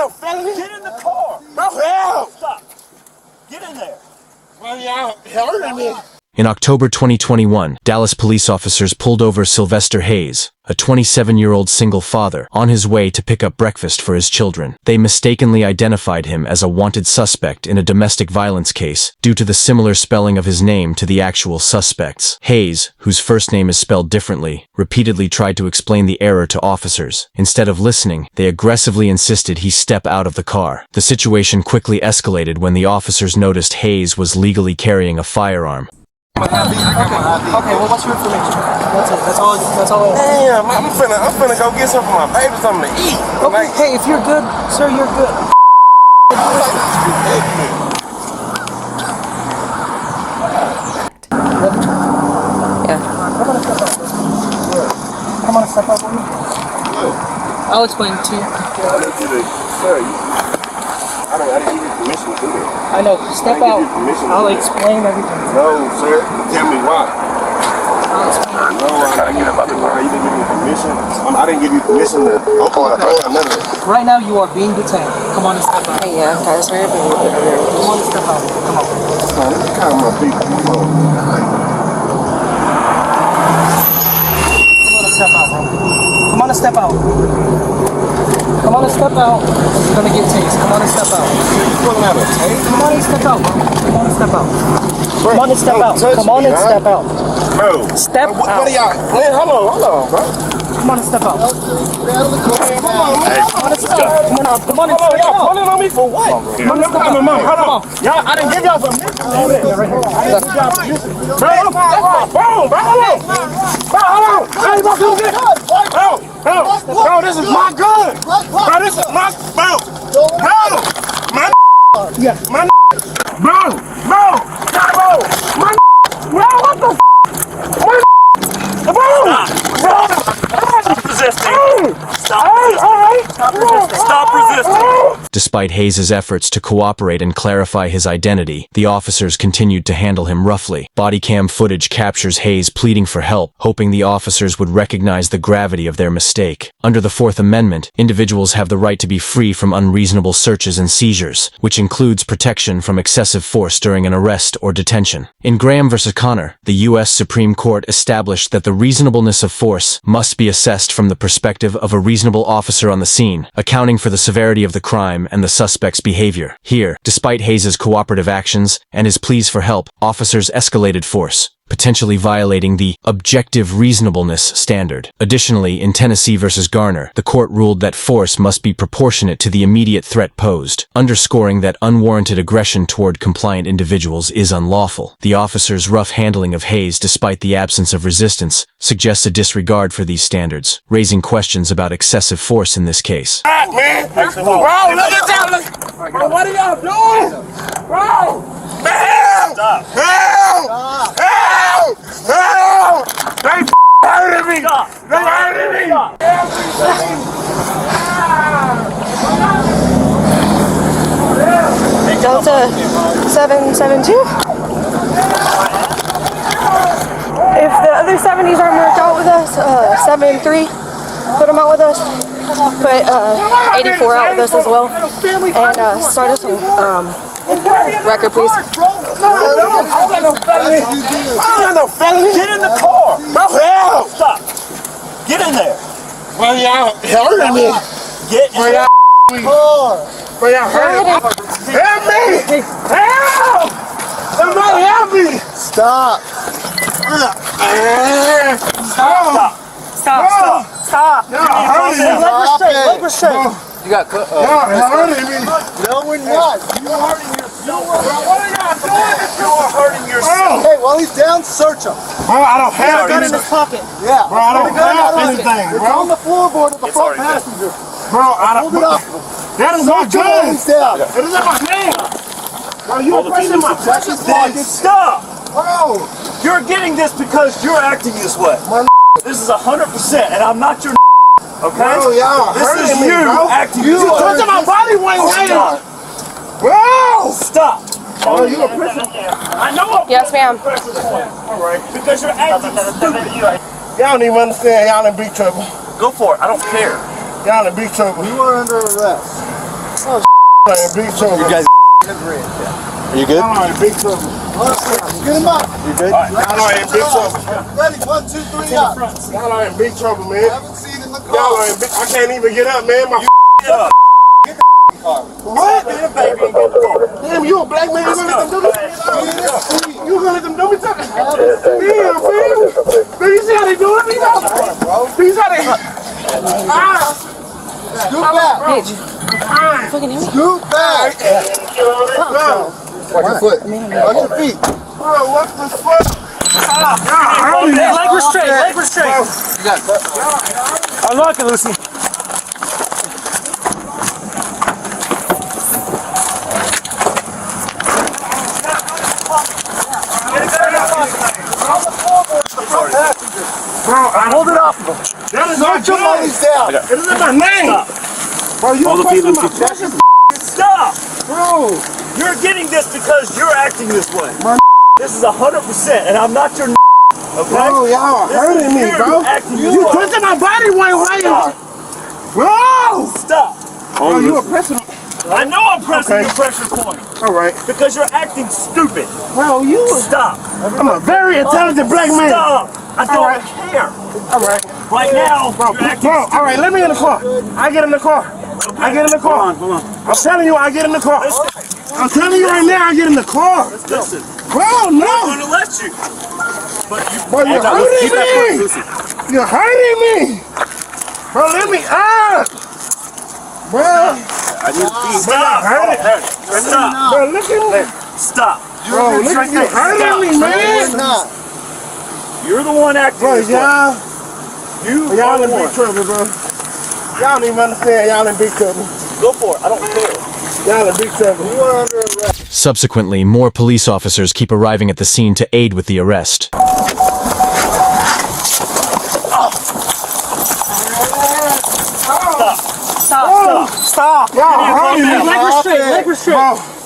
no felony. Get in the car. Bro, help. Stop. Get in there. Bro, y'all hurting me. In October 2021, Dallas police officers pulled over Sylvester Hayes, a 27-year-old single father, on his way to pick up breakfast for his children. They mistakenly identified him as a wanted suspect in a domestic violence case due to the similar spelling of his name to the actual suspects. Hayes, whose first name is spelled differently, repeatedly tried to explain the error to officers. Instead of listening, they aggressively insisted he step out of the car. The situation quickly escalated when the officers noticed Hayes was legally carrying a firearm. Okay, well, what's your information? That's it. That's all. Damn, I'm finna go get something for my baby, something to eat. Okay, like, hey, if you're good, sir, you're good. Yeah. Come on, step up with me. I'll explain it to you. Sir, I didn't give you permission to do that. I know. Step out. I'll explain everything. No, sir. Tell me why. I'll explain. No, I didn't give you permission. I didn't give you permission to open the door. None of that. Right now, you are being detained. Come on and step out. Hey, yeah, that's right. Come on and step out. Come on. Man, this is kind of my people. Come on. Come on and step out, bro. Come on and step out. Come on and step out. You're gonna get tased. Come on and step out. Come on and step out, bro. Come on and step out. Come on and step out. Come on and step out. Bro. Step out. What are y'all? Man, hold on, bro. Come on and step out. Come on and step out. Come on, come on and step out. Y'all pulling on me for what? Come on and step out. Hold on. Y'all, I didn't give y'all permission. I didn't give y'all permission. Bro, hold on. I ain't gonna do this. Bro, this is my gun. Bro, this is my, bro, my, Yeah. my, bro, my, what the Stop resisting. Stop resisting. Despite Hayes' efforts to cooperate and clarify his identity, the officers continued to handle him roughly. Body cam footage captures Hayes pleading for help, hoping the officers would recognize the gravity of their mistake. Under the Fourth Amendment, individuals have the right to be free from unreasonable searches and seizures, which includes protection from excessive force during an arrest or detention. In Graham v. Connor, the U.S. Supreme Court established that the reasonableness of force must be assessed from the perspective of a reasonable officer on the scene, accounting for the severity of the crime and the suspect's behavior. Here, despite Hayes' cooperative actions and his pleas for help, officers escalated force, potentially violating the objective reasonableness standard. Additionally, in Tennessee v. Garner, the court ruled that force must be proportionate to the immediate threat posed, underscoring that unwarranted aggression toward compliant individuals is unlawful. The officers' rough handling of Hayes, despite the absence of resistance, suggests a disregard for these standards, raising questions about excessive force in this case. man? Bro, look at y'all. Bro, what are y'all doing? Bro, help! Help! Help! Help! They hurting me! They hurting me! Delta 772. If the other 70s aren't worked out with us, 7-3, put them out with us. Put 84 out with us as well. And start us some record, please. I don't got no felony. Get in the car. Bro, help! Stop. Get in there. Bro, y'all hurting me. Get in the car. Bro, y'all hurting me. Help me! Help! Somebody help me! Stop. Stop. Y'all hurting me. Leg restraint. You got cut. Y'all hurting me. No, we're not. You're hurting yourself. What are y'all doing? You're hurting yourself. Hey, while he's down, search him. Bro, I don't have Gun in anything. his pocket. Yeah. Bro, I don't have anything, It's on bro. the floorboard of the front already done. passenger. Bro, I don't. Hold it up. That is my Search him gun. while he's down. It is in my hand. Bro, you breaking my precious pockets. Stop. Bro. You're getting this because you're acting this way. This is 100%, and I'm not your okay? Bro, y'all this is hurting me, you bro. acting You this way. touching my body weight later. Bro. Stop. Oh, you a prison? I know I'm Yes, ma'am. all right. Because you're acting stupid. Y'all don't even understand. Y'all in big trouble. Go for it. I don't care. Y'all in big trouble. You are under arrest. in big trouble. You guys Are you good? Y'all are in big trouble. Get him up. You good? Y'all are in big trouble. Ready, 1, 2, 3, up. Y'all are in big trouble, man. Haven't seen in the car. Y'all are in big. I can't even get up, man. My Up. what? Damn, you a black man? You gonna let them do me? You gonna let them do me? Damn, man. Do you see how they doing me now? Do you see how they? Scoot back. Scoot back. Watch your foot. Watch your feet. Bro, what the fuck? Leg restraint, leg restraint. Unlock it, Lucy. Bro, hold it up. That is not your money. Down. It isn't my name. Bro, you Hold the question feet, my Lucy. precious Stop! bro. You're getting this because you're acting this way. This is 100%, and I'm not your okay? Bro, y'all are hurting me, bro. You touching my body white. Bro! Stop! Bro, you oppressing me. I know I'm pressing Okay. your pressure point All right. because you're acting stupid. Bro, you. Stop! I'm a very intelligent black man. Stop! I don't Alright. care. All right. Right now, Bro, you're acting all right, let me in the car. I get in the car. I get in the car. Hold on. I'm telling you, I get in the car. I'm telling you right now, I get in the car. Listen, Bro, I'm no. gonna let you. But you, Bro, you're hurting me. You're hurting me. Bro, let me up. Bro, stop! Stop! bro, look at me. Stop! Bro, look at you hurting me, man. You're not. You're the one acting Bro, this way. y'all in big trouble, bro. Y'all don't even understand. Y'all in big trouble. Go for it. I don't care. Y'all in big trouble. You are under arrest. Subsequently, more police officers keep arriving at the scene to aid with the arrest. Stop. Y'all hurting me. Leg restraint, leg restraint.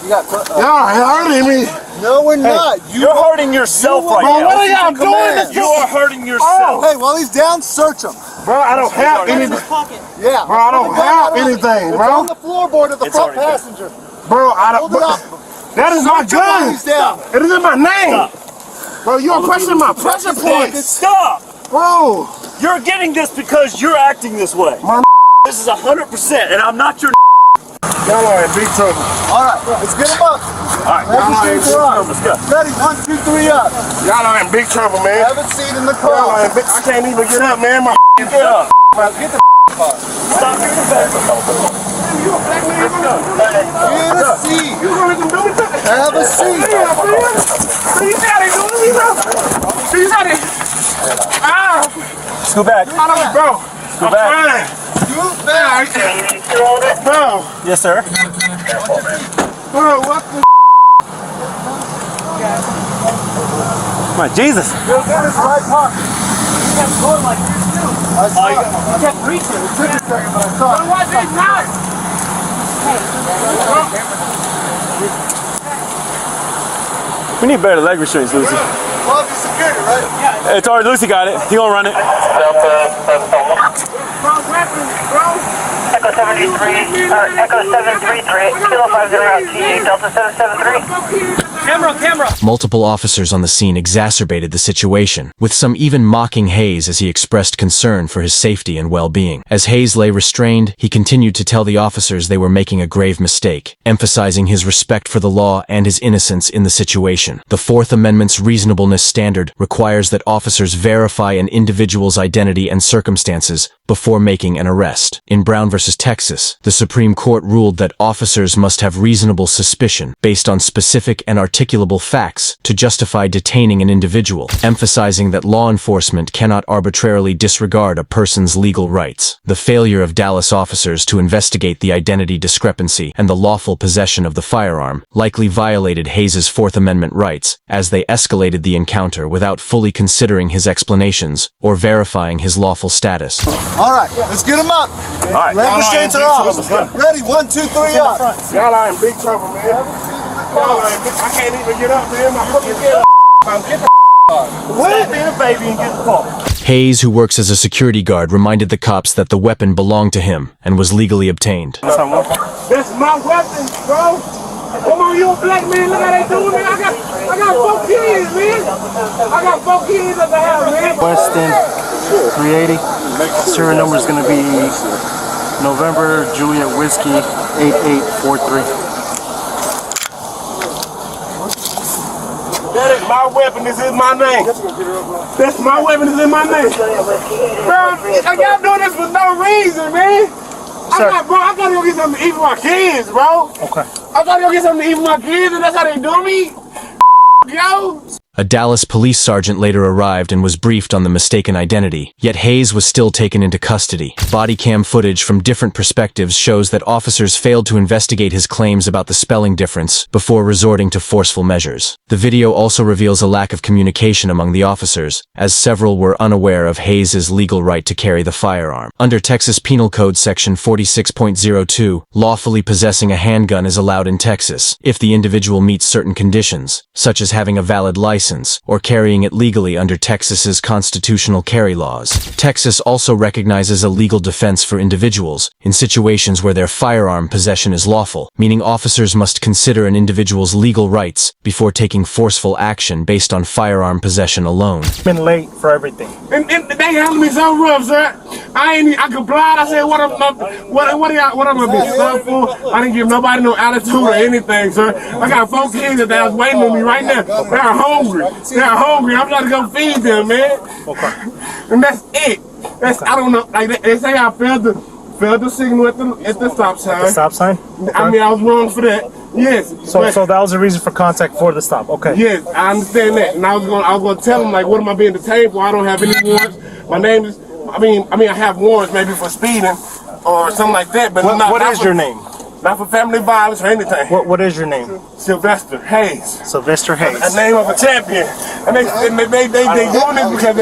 Y'all hurting me. No, we're not. You're hurting yourself right Bro, now. what are y'all doing? You are hurting yourself. Hey, while he's down, search him. Bro, I don't have anything. Yeah. Bro, I don't have anything, It's bro. on the floorboard of the It's front already there. passenger. Bro, I Hold don't. it up. That is my Search him while gun. he's down. It isn't my name. Bro, you're pressing my pressure points. Stop! Bro, You're getting this because you're acting this way. This is 100%, and I'm not your. y'all are in big trouble. All right, let's get him up. All right, Y'all are in big trouble. let's go. Ready, 1, 2, 3, up. Y'all are in big trouble, man. Have a seat in the Y'all car. are in big. I can't even get up, man. My Get up. Get the car. Stop your you a black man. Get a seat. You gonna let them do me? Have a seat. Do you see how they doing me, bro? Do you see how they? Scoot back. Bro. I'm back. fine. Scoot back. Bro. Yes, sir. Bro, what the? Come on, Jesus. You'll get his right pocket. He kept going like this, too. I saw it. He kept reaching. It took a second, but I saw it. What is not? We need better leg restraints, Lucy. Well, it's security, right? It's already Lucy got it. He gonna run it. Echo 73, Echo 733, Kilo 50 out T8, Delta 773. Camera. Multiple officers on the scene exacerbated the situation, with some even mocking Hayes as he expressed concern for his safety and well-being. As Hayes lay restrained, he continued to tell the officers they were making a grave mistake, emphasizing his respect for the law and his innocence in the situation. The Fourth Amendment's reasonableness standard requires that officers verify an individual's identity and circumstances before making an arrest. In Brown v. Texas, the Supreme Court ruled that officers must have reasonable suspicion based on specific and articulable facts to justify detaining an individual, emphasizing that law enforcement cannot arbitrarily disregard a person's legal rights. The failure of Dallas officers to investigate the identity discrepancy and the lawful possession of the firearm likely violated Hayes's Fourth Amendment rights, as they escalated the encounter without fully considering his explanations or verifying his lawful status. All right, let's get him up. All right. Leg restraints are off. Ready, 1, 2, 3, up. Y'all are in big trouble, man. Y'all are in big. I can't even get up, man. My fucking get up. Get the What? Stop being a baby and get the car. Hayes, who works as a security guard, reminded the cops that the weapon belonged to him and was legally obtained. That's my weapon, bro. Come on, you a black man. Look how they doing, man. I got 4 kids, man. I got 4 kids at the house, man. Weston 380. Serial number is going to be November Juliet Whiskey 8843. That is my weapon. This is my name. That's my weapon. This is my name. Bro, y'all doing this for no reason, man. I gotta go get something to eat for my kids, bro. Okay. I gotta go get something to eat for my kids, and that's how they do me. Yo. A Dallas police sergeant later arrived and was briefed on the mistaken identity, yet Hayes was still taken into custody. Body cam footage from different perspectives shows that officers failed to investigate his claims about the spelling difference before resorting to forceful measures. The video also reveals a lack of communication among the officers, as several were unaware of Hayes' legal right to carry the firearm. Under Texas Penal Code Section 46.02, lawfully possessing a handgun is allowed in Texas if the individual meets certain conditions, such as having a valid license or carrying it legally under Texas's constitutional carry laws. Texas also recognizes a legal defense for individuals in situations where their firearm possession is lawful, meaning officers must consider an individual's legal rights before taking forceful action based on firearm possession alone. Been late for everything. And they handled me so rough, sir. I complied. I said, what am I being stuck for? I didn't give nobody no attitude or anything, sir. I got 4 kids that was waiting on me right now. They're hungry. They're hungry. I'm trying to go feed them, man. Okay. And that's it. I don't know. Like they say, I failed the signal at the stop sign. The stop sign? Okay. I mean, I was wrong for that. Yes. So that was the reason for contact for the stop. Okay. Yes, I understand that. And I was gonna tell them, like, what am I being detained for? I don't have any warrants. My name is. I mean, I have warrants maybe for speeding or something like that. But what is your name? Not for family violence or anything. What is your name? Sylvester Hayes. Sylvester Hayes. A name of a champion. And they doing this because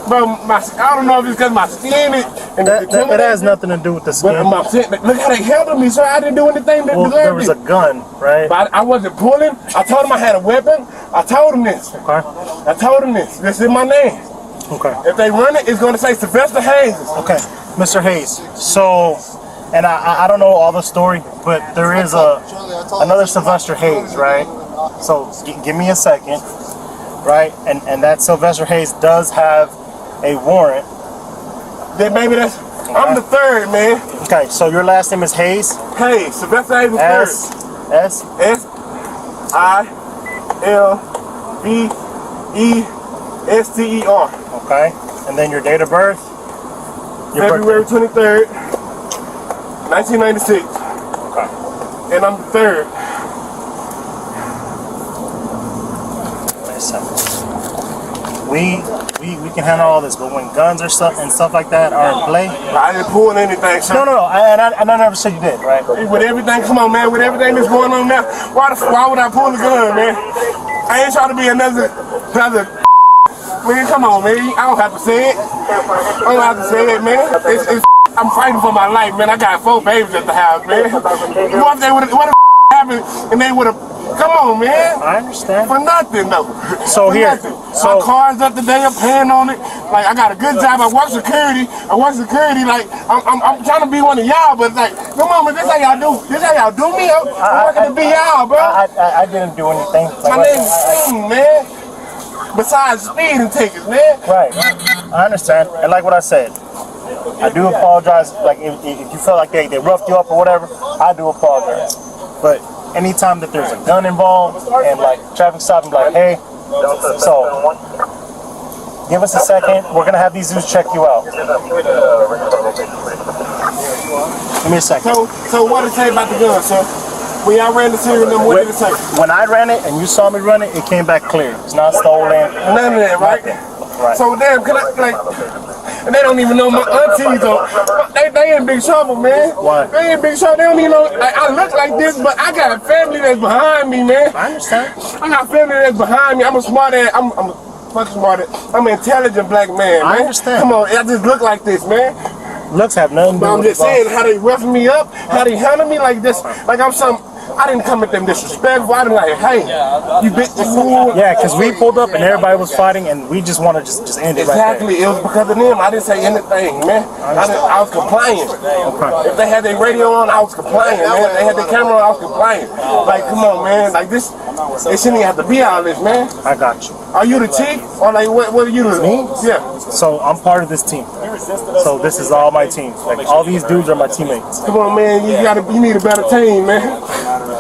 I don't know if it's because my skin is. That has nothing to do with the skin. Look how they handled me, sir. I didn't do anything. There was a gun, right? But I wasn't pulling. I told him I had a weapon. I told him this. Okay. I told him this. This is my name. Okay. If they run it, it's going to say Sylvester Hayes. Okay. Mr. Hayes. So, and I don't know all the story, but there is another Sylvester Hayes, right? So give me a second, right? And that Sylvester Hayes does have a warrant. Then maybe that's. Okay. I'm the third, man. Okay, so your last name is Hayes? Hayes. Sylvester Hayes is third. SILVESTER. Okay. And then your date of birth? February 23rd, 1996. Okay. And I'm the third. Wait a second. We can handle all this, but when guns or stuff like that are in play. I didn't pull anything, sir. No. I never said you did, right? With everything, come on, man. With everything that's going on now, why would I pull the gun, man? I ain't trying to be another. Man, come on, man. I don't have to say it. I don't have to say it, man. I'm fighting for my life, man. I got 4 babies at the house, man. What if happened and they would have? Come on, man. I understand. For nothing, though. So for here, nothing. My car's up today. I'm paying on it. Like I got a good job. I work security. Like I'm trying to be one of y'all, but like, come on, man. This how y'all do. This how y'all do me. I'm working to be y'all, bro. I didn't do anything. My name's Sting, man. Besides speeding tickets, man. Right. I understand. And like what I said, I do apologize. Like if you felt like they roughed you up or whatever, I do apologize. But anytime that there's a gun involved and like traffic stop, I'm like, hey, so give us a second. We're gonna have these dudes check you out. Give me a second. So what did it say about the gun, sir? When y'all ran the serial number, what did it say? When I ran it and you saw me run it, it came back clear. It's not stolen. None of that, right? Right. So damn, can I like? And they don't even know my aunties. They in big trouble, man. Why? They in big trouble. They don't even know. Like, I look like this, but I got a family that's behind me, man. I understand. I got family that's behind me. I'm a smart ass. I'm fucking smart ass. I'm an intelligent black man, man. I understand. Come on, I just look like this, man. Looks have nothing to do with it. I'm just saying how they roughing me up, how they handle me like this, like I'm some. I didn't come at them disrespectful. I didn't like, hey, you bit the fool. Yeah, because we pulled up and everybody was fighting, and we just want to just end it right there. Exactly. It was because of them. I didn't say anything, man. I was complaining. If they had their radio on, I was complaining, man. If they had their camera on, I was complaining. Like, come on, man. Like this, they shouldn't even have to be all this, man. I got you. Are you the chief? Or like, what are you the Me? Yeah. So I'm part of this team. So this is all my team. Like all these dudes are my teammates. Come on, man. You need a better team, man.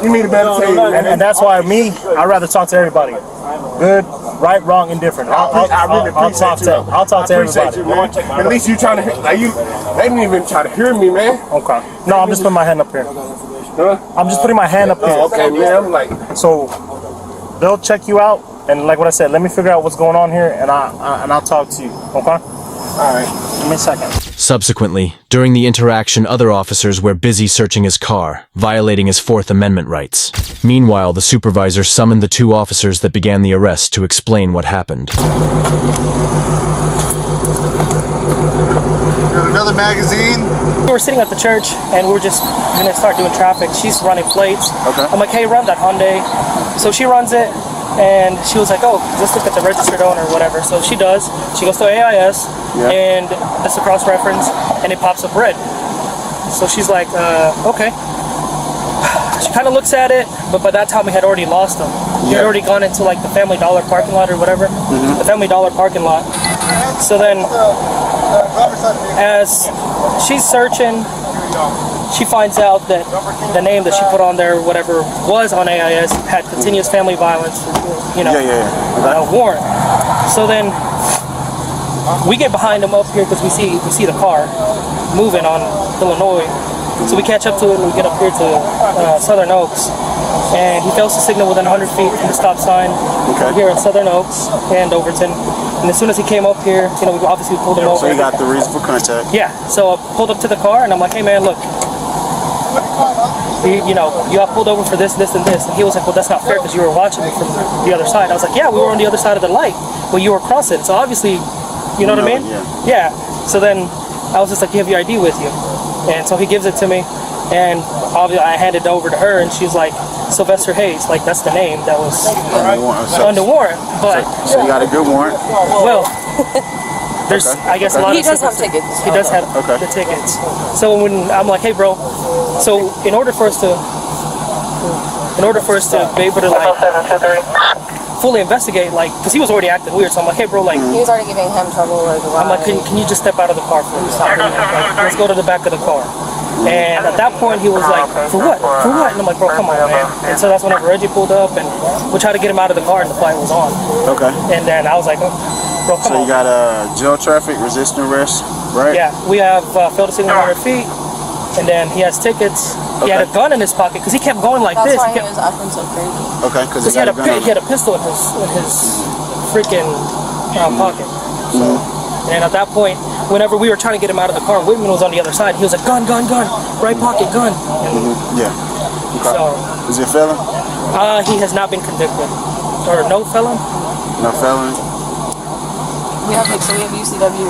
You need a better team. And that's why I'd rather talk to everybody. Good, right, wrong, indifferent. I really appreciate you. I'll talk to everybody. You, man. At least you trying to hear, like they didn't even try to hear me, man. Okay. No, I'm just putting my hand up here. Huh? I'm just putting my hand up here. Oh, okay, man. I'm like, so they'll check you out, and like what I said, let me figure out what's going on here, and I'll talk to you. Okay? All right. Give me a second. Subsequently, during the interaction, other officers were busy searching his car, violating his Fourth Amendment rights. Meanwhile, the supervisor summoned the two officers that began the arrest to explain what happened. Got another magazine. We were sitting at the church and we were just gonna start doing traffic. She's running plates. Okay. I'm like, hey, run that Hyundai. So she runs it and she was like, oh, let's look at the registered owner or whatever. So she does. She goes to AIS and that's a cross-reference and it pops up red. So she's like, okay. She kind of looks at it, but by that time we had already lost them. We had already gone into like the Family Dollar parking lot or whatever. The Family Dollar parking lot. So then as she's searching, she finds out that the name that she put on there, whatever was on AIS, had continuous family violence, warrant. So then we get behind him up here because we see the car moving on Illinois. So we catch up to it and we get up here to Southern Oaks. And he fails to signal within 100 feet from the stop sign here at Southern Oaks and Overton. And as soon as he came up here, we obviously pulled him over. So you got the reason for contact. Yeah, so I pulled up to the car and I'm like, hey man, look, you got pulled over for this, this, and this. And he was like, well, that's not fair because you were watching me from the other side. I was like, yeah, we were on the other side of the light. Well, you were crossing. So obviously, you know what I mean? Yeah. So then I was just like, you have your ID with you. And so he gives it to me. And obviously I handed it over to her and she's like, Sylvester Hayes, like that's the name that was under warrant. But so you got a good warrant. Well, there's I guess a lot of He does have tickets. He does have the tickets. So when I'm like, hey bro, so in order for us to be able to like fully investigate, like, because he was already acting weird, so I'm like, hey bro, like He was already giving him trouble. I'm like, can you just step out of the car for me? Like, let's go to the back of the car. And at that point, he was like, for what? For what? And I'm like, bro, come on, man. And so that's whenever Reggie pulled up, and we tried to get him out of the car, and the fight was on. Okay. And then I was like, oh, bro, come on. So you got jail traffic, resisting arrest, right? Yeah, we have failed to signal 100 feet, and then he has tickets. He had a gun in his pocket, because he kept going like this. That's why he was acting so crazy. Okay, because he had a pistol in his freaking pocket. So, and at that point, whenever we were trying to get him out of the car, Whitman was on the other side. He was like, gun, right pocket, gun. And yeah. Okay. So, is he a felon? He has not been convicted. Or no felon? No felon. We have UCW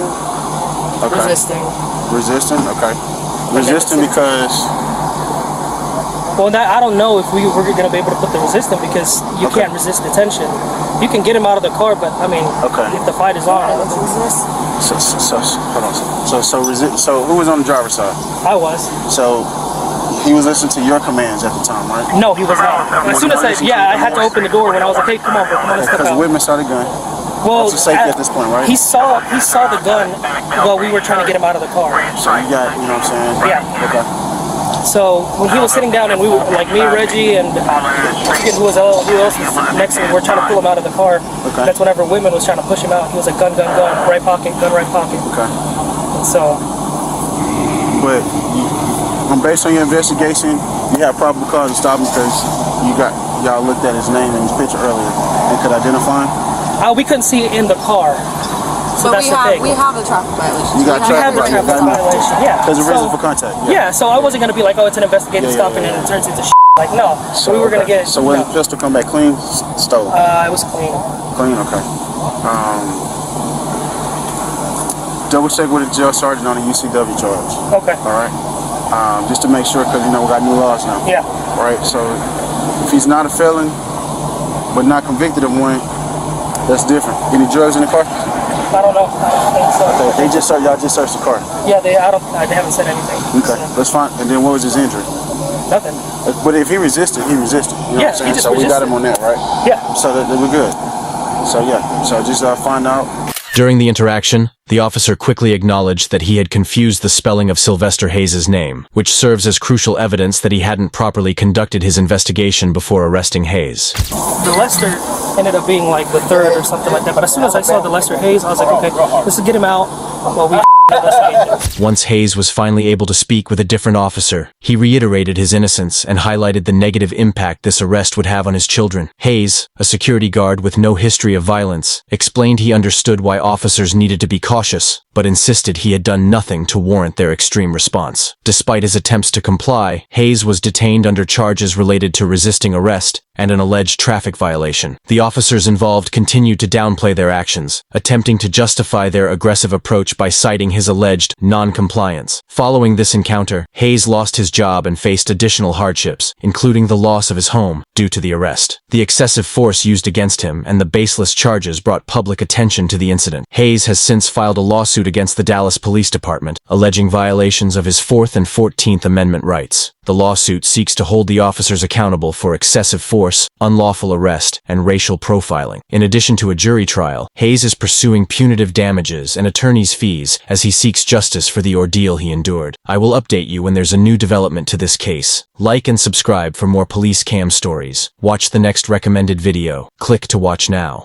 resisting. Resisting? Okay. Resisting because... Well, I don't know if we were going to be able to put the resistant because you can't resist detention. You can get him out of the car, but I mean, if the fight is on. Hold on. So who was on the driver's side? I was. So he was listening to your commands at the time, right? No, he was not. As soon as I had to open the door when I was like, hey, come on, bro, come on, let's step out. Because Whitman saw the gun. Well, that's a safety at this point, right? He saw the gun while we were trying to get him out of the car. So you got, you know what I'm saying? Yeah. Okay. So when he was sitting down and we were like me, Reggie, and I forget who else was next to him, we're trying to pull him out of the car. Okay. That's whenever Whitman was trying to push him out. He was like, gun, right pocket, gun, right pocket. Okay. And so. But based on your investigation, you have probable cause to stop him because y'all looked at his name and his picture earlier and could identify him? We couldn't see it in the car. So but that's we have the traffic violation. You got traffic violation, yeah. Because of reason for contact. Yeah, so I wasn't going to be like, oh, it's an investigative stop and then it turns into shit. Like, no. So we were going to get... So when the pistol come back clean, stolen? It was clean. Clean, okay. Double check with the jail sergeant on the UCW charge. Okay. All right. just to make sure, because we got new laws now. Yeah. Right. So if he's not a felon, but not convicted of one, that's different. Any drugs in the car? I don't know. I don't think so. Okay. Y'all just searched the car. Yeah, they haven't said anything. Okay, that's fine. And then what was his injury? Nothing. But if he resisted, he resisted. You know Yeah, what I'm saying? he just So we got resisted. him on that, right? Yeah. So that we're good. So yeah. So just find out. During the interaction, the officer quickly acknowledged that he had confused the spelling of Sylvester Hayes' name, which serves as crucial evidence that he hadn't properly conducted his investigation before arresting Hayes. The Lester ended up being like the third or something like that. But as soon as I saw the Lester Hayes, I was like, okay, let's get him out while we investigate this. Once Hayes was finally able to speak with a different officer, he reiterated his innocence and highlighted the negative impact this arrest would have on his children. Hayes, a security guard with no history of violence, explained he understood why officers needed to be cautious, but insisted he had done nothing to warrant their extreme response. Despite his attempts to comply, Hayes was detained under charges related to resisting arrest and an alleged traffic violation. The officers involved continued to downplay their actions, attempting to justify their aggressive approach by citing his alleged non-compliance. Following this encounter, Hayes lost his job and faced additional hardships, including the loss of his home due to the arrest. The excessive force used against him and the baseless charges brought public attention to the incident. Hayes has since filed a lawsuit against the Dallas Police Department, alleging violations of his 4th and 14th Amendment rights. The lawsuit seeks to hold the officers accountable for excessive force, unlawful arrest, and racial profiling. In addition to a jury trial, Hayes is pursuing punitive damages and attorney's fees as he seeks justice for the ordeal he endured. I will update you when there's a new development to this case. Like and subscribe for more police cam stories. Watch the next recommended video. Click to watch now.